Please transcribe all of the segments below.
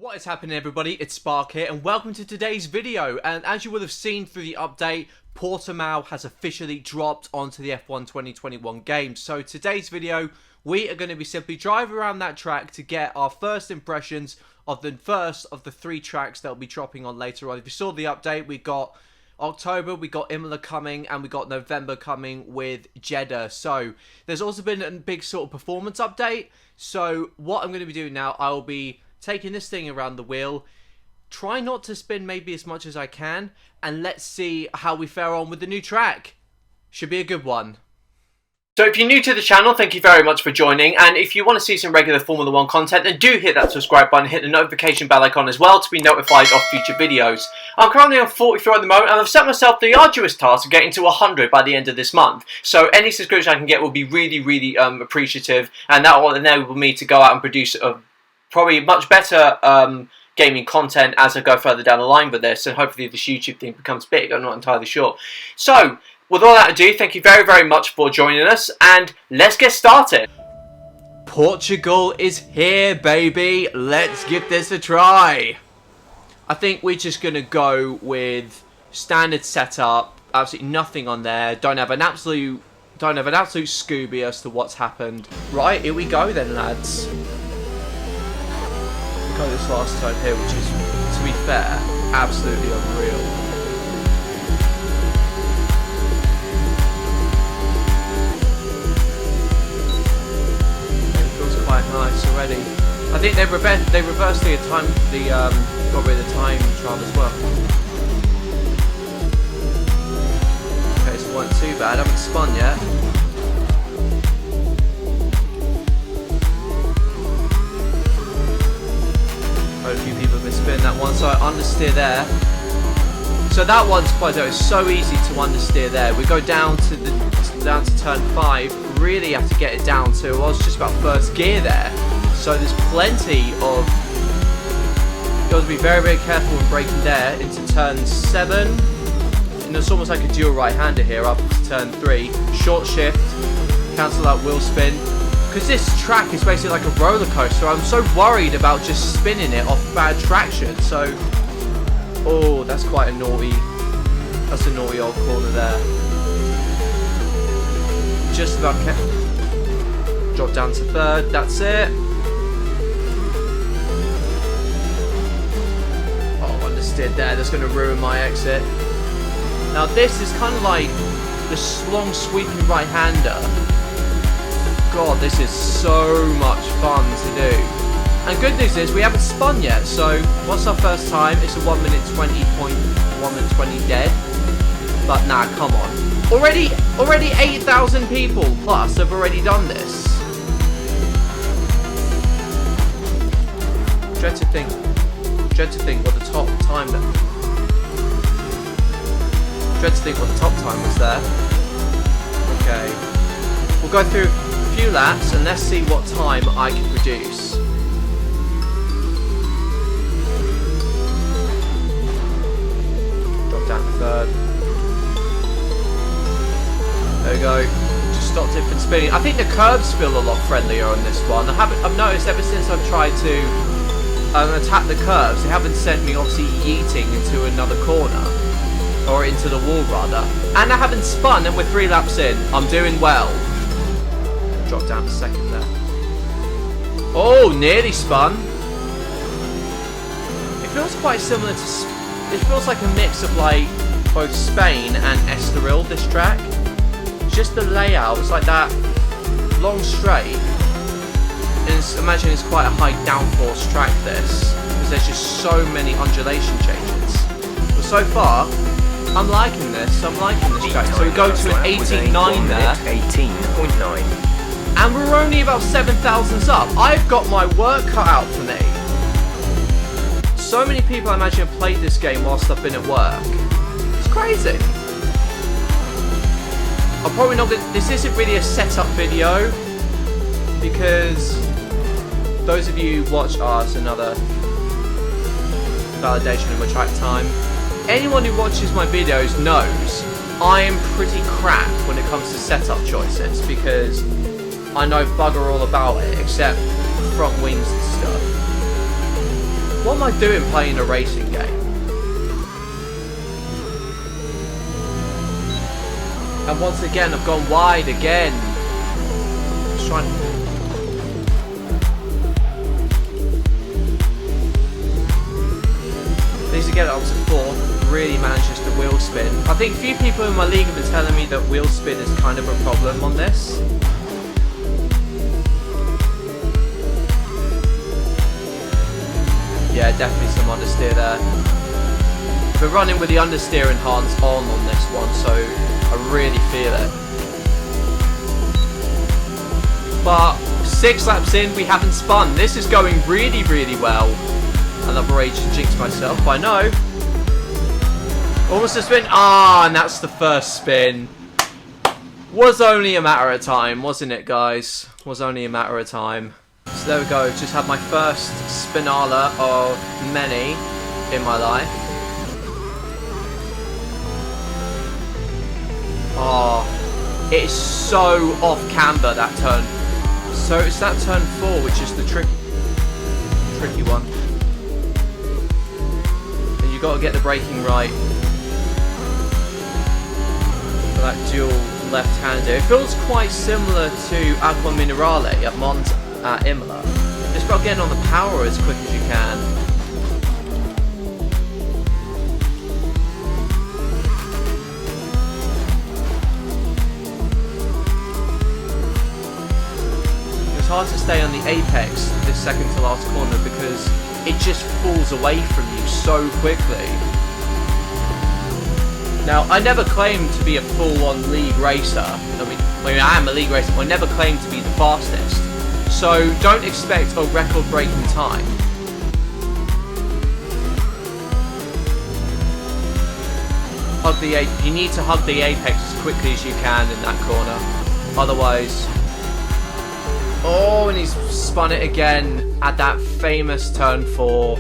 What is happening, everybody? It's Spark here and welcome to today's video. And as you will have seen through the update, Portimao has officially dropped onto the F1 2021 game. So today's video, we are going to be simply driving around that track to get our first impressions of the first of the 3 tracks that will be dropping on later on. If you saw the update, we got October, we got Imola coming, and we got November coming with Jeddah. So there's also been a big sort of performance update. So what I'm going to be doing now, I will be taking this thing around the wheel, try not to spin maybe as much as I can, and let's see how we fare on with the new track. Should be a good one. So if you're new to the channel, thank you very much for joining, and if you want to see some regular Formula 1 content, then do hit that subscribe button, hit the notification bell icon as well to be notified of future videos. I'm currently on 43 at the moment, and I've set myself the arduous task of getting to 100 by the end of this month. So any subscription I can get will be really appreciative, and that will enable me to go out and produce probably much better gaming content as I go further down the line with this, and hopefully this YouTube thing becomes big. I'm not entirely sure. So, with all that ado, thank you very much for joining us, and let's get started. Portugal is here, baby. Let's give this a try. I think we're just gonna go with standard setup. Absolutely nothing on there. Don't have an absolute Scooby as to what's happened. Right, here we go then, lads. Got this last time here, which is, to be fair, absolutely unreal. It feels quite nice already. I think they reversed the time, got rid of the time trial as well. Okay, so it wasn't too bad. I haven't spun yet. A few people have been spinning that one, so I understeer there. So that one's quite though. It's so easy to understeer there. We go down to turn 5. Really have to get it down to. I was just about first gear there. So there's plenty of. You got to be very careful when braking there into turn 7. And it's almost like a dual right-hander here up to turn 3. Short shift, cancel that wheel spin. Because this track is basically like a roller coaster, I'm so worried about just spinning it off bad traction. So, oh, that's quite a naughty. That's a naughty old corner there. Just about kept. Drop down to 3rd. That's it. Oh, understeered there. That's going to ruin my exit. Now this is kind of like the long sweeping right-hander. God, this is so much fun to do. And good news is we haven't spun yet, so what's our first time? It's a 1 minute 20.1 minute 20 dead. But nah, come on. Already 8,000 people plus have already done this. Dread to think what the top time then. Dread to think what the top time was there. Okay. We'll go through few laps and let's see what time I can produce. Drop down to 3rd. There we go. Just stopped it from spinning. I think the curbs feel a lot friendlier on this one. I've noticed ever since I've tried to attack the curbs, they haven't sent me obviously yeeting into another corner. Or into the wall rather. And I haven't spun and we're 3 laps in. I'm doing well. Drop down to 2nd there. Oh, nearly spun. It feels quite similar to. It feels like a mix of like both Spain and Estoril. This track, just the layout. It's like that long straight. And imagine it's quite a high downforce track. This because there's just so many undulation changes. But so far, I'm liking this. I'm liking this track. So we go to an 18.9 there. 18.9. And we're only about 7,000s up. I've got my work cut out for me. So many people I imagine have played this game whilst I've been at work. It's crazy. I'm probably not gonna, this isn't really a setup video because those of you who watch it's another validation of my track time. Anyone who watches my videos knows I am pretty crap when it comes to setup choices because I know bugger all about it except front wings and stuff. What am I doing playing a racing game? And once again, I've gone wide again. Just trying to... These to get it up to 4th, really manages the wheel spin. I think a few people in my league have been telling me that wheel spin is kind of a problem on this. Yeah, definitely some understeer there. We're running with the understeer enhance on this one, so I really feel it. But 6 laps in, we haven't spun. This is going really, really well. Another rage to jinx myself, I know. Almost a spin. Ah, and that's the first spin. Was only a matter of time, wasn't it, guys? Was only a matter of time. So there we go. Just had my first spinala of many in my life. Oh, it is so off camber, that turn. So it's that turn 4, which is the tricky one. And you've got to get the braking right for that dual left-hander. It feels quite similar to Acqua Minerale at Monza, at Imola. Just got to get on the power as quick as you can. It's hard to stay on the apex this second to last corner because it just falls away from you so quickly. Now, I never claimed to be a full-on league racer. I mean, I am a league racer, but I never claimed to be the fastest. So don't expect a record-breaking time. You need to hug the apex as quickly as you can in that corner. Otherwise... Oh, and he's spun it again at that famous turn 4.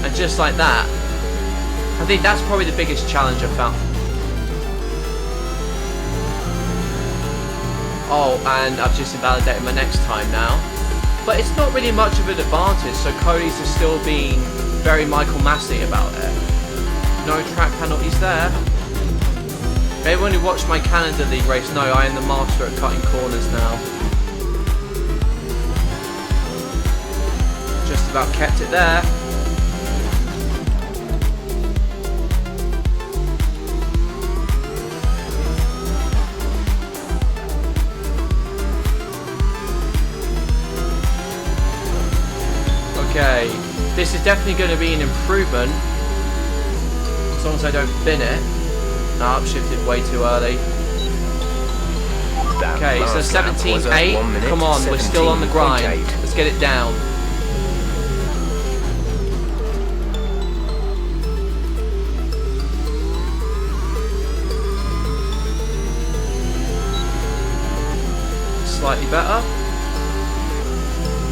And just like that, I think that's probably the biggest challenge I've found. Oh, and I've just invalidated my next time now. But it's not really much of an advantage, so Cody's has still been very Michael Massey about it. No track penalties there. Everyone who watched my Canada League race know I am the master at cutting corners now. Just about kept it there. Okay, this is definitely going to be an improvement, as long as I don't bin it. No, I've shifted way too early. Okay, so 17.8, come on, we're still on the grind. Let's get it down. Slightly better.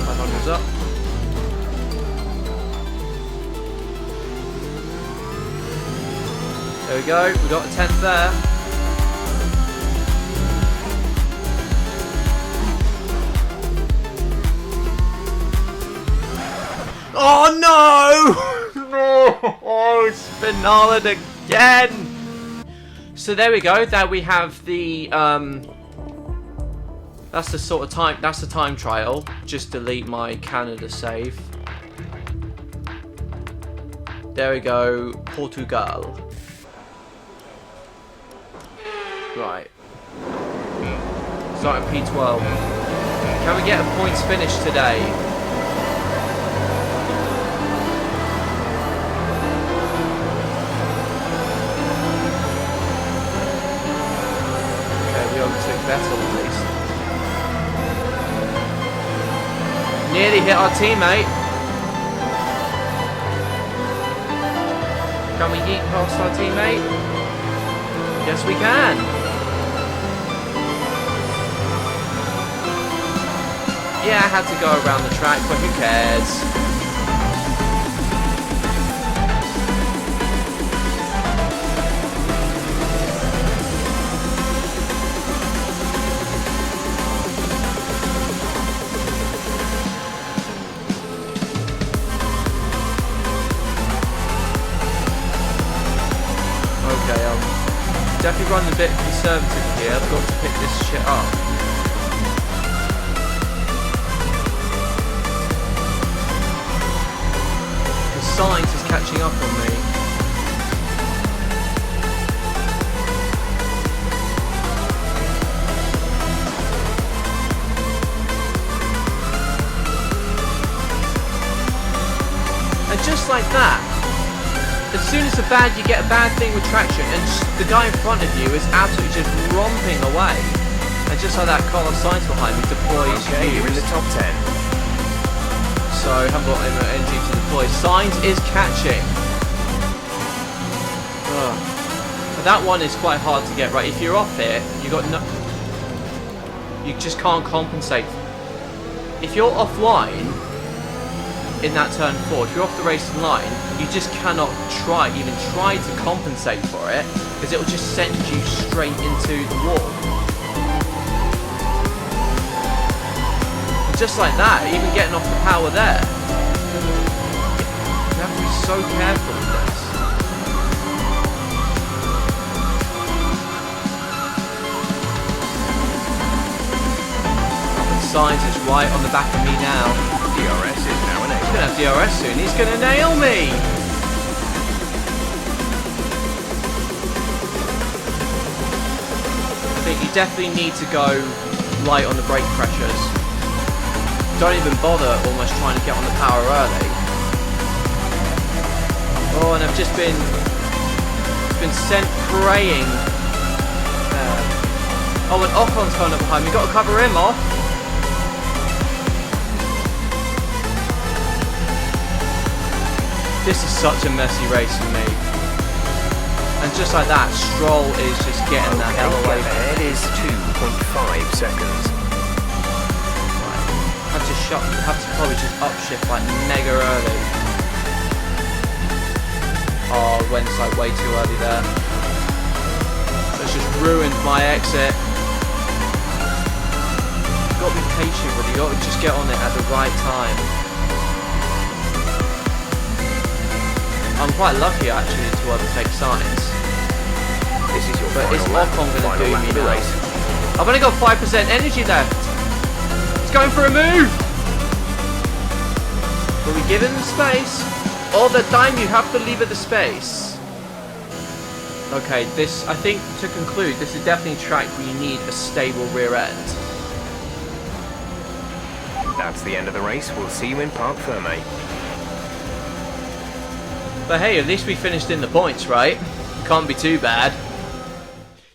500's up. There we go, we got a 10th there. Oh no! No! Oh, it's finaled again! So there we go, there we have the that's the sort of time, that's the time trial. Just delete my Canada save. There we go, Portugal. Right. Starting P12. Can we get a points finish today? Okay, we overtook Vettel at least. Nearly hit our teammate. Can we yeet past our teammate? Yes, we can. Yeah, I had to go around the track, but who cares? definitely run a bit conservative here. I've got to pick this shit up. The science is catching up on me. And just like that, as soon as you get a bad thing with traction, and the guy in front of you is absolutely just romping away. And just like that, Carlos Sainz behind me deploys. Okay, you're in the top 10. So, haven't got any energy to deploy. Sainz is catching. But that one is quite hard to get right. If you're off here, you just can't compensate. If you're offline in that turn 4, if you're off the racing line, you just cannot even try to compensate for it, because it will just send you straight into the wall. And just like that, even getting off the power there, you have to be so careful with this. Sainz is right on the back of me now. DRS is now enabled. He's going to have DRS soon. He's going to nail me. I think you definitely need to go light on the brake pressures. Don't even bother almost trying to get on the power early. Oh, and I've just been sent praying. Oh, and Ocon's coming up behind me. Got to cover him off. This is such a messy race for me. And just like that, Stroll is just getting the hell away. Ahead is 2.5 seconds. Right. Have to probably just upshift like mega early. Oh, went like way too early there. That's just ruined my exit. You've got to be patient with it. You've got to just get on it at the right time. I'm quite lucky actually to overtake Sainz. This is your but is Ocon going to do me now? Race. I've only got 5% energy left. He's going for a move. Will we give him the space? All the time you have to leave it the space. Okay, this, I think to conclude, this is definitely a track where you need a stable rear end. That's the end of the race. We'll see you in Parc Ferme. But hey, at least we finished in the points, right? Can't be too bad.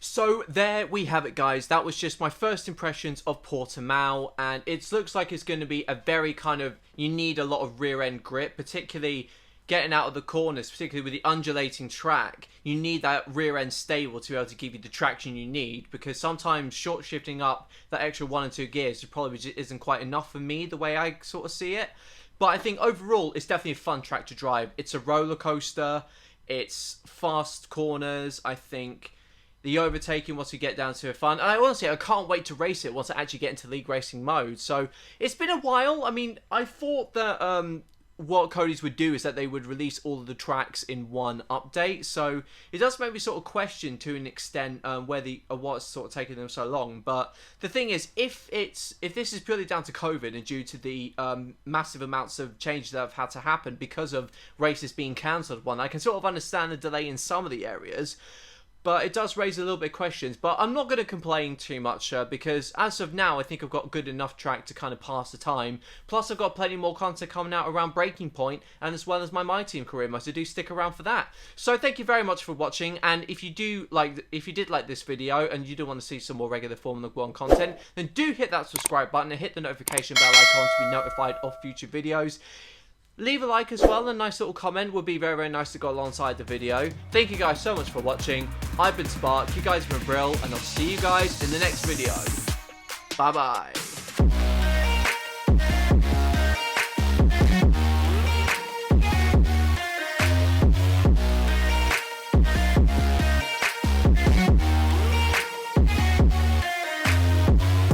So there we have it, guys. That was just my first impressions of Portimao, and it looks like it's going to be a very kind of, you need a lot of rear end grip, particularly getting out of the corners, particularly with the undulating track. You need that rear end stable to be able to give you the traction you need, because sometimes short shifting up that extra 1 and 2 gears probably just isn't quite enough for me, the way I sort of see it. But I think overall, it's definitely a fun track to drive. It's a roller coaster. It's fast corners. I think the overtaking once we get down to it fun. And honestly, I can't wait to race it once I actually get into league racing mode. So it's been a while. I mean, I thought that what Cody's would do is that they would release all of the tracks in one update. So it does make me sort of question to an extent what's sort of taking them so long. But the thing is, if this is purely down to COVID and due to the massive amounts of changes that have had to happen because of races being cancelled, I can sort of understand the delay in some of the areas. But it does raise a little bit of questions. But I'm not going to complain too much because as of now, I think I've got a good enough track to kind of pass the time. Plus, I've got plenty more content coming out around Breaking Point and as well as my Team career mode. So do stick around for that. So thank you very much for watching. And if you did like this video and you do want to see some more regular Formula 1 content, then do hit that subscribe button and hit the notification bell icon to be notified of future videos. Leave a like as well, and a nice little comment would be very, very nice to go alongside the video. Thank you guys so much for watching. I've been Spark, you guys have been Brill, and I'll see you guys in the next video. Bye bye.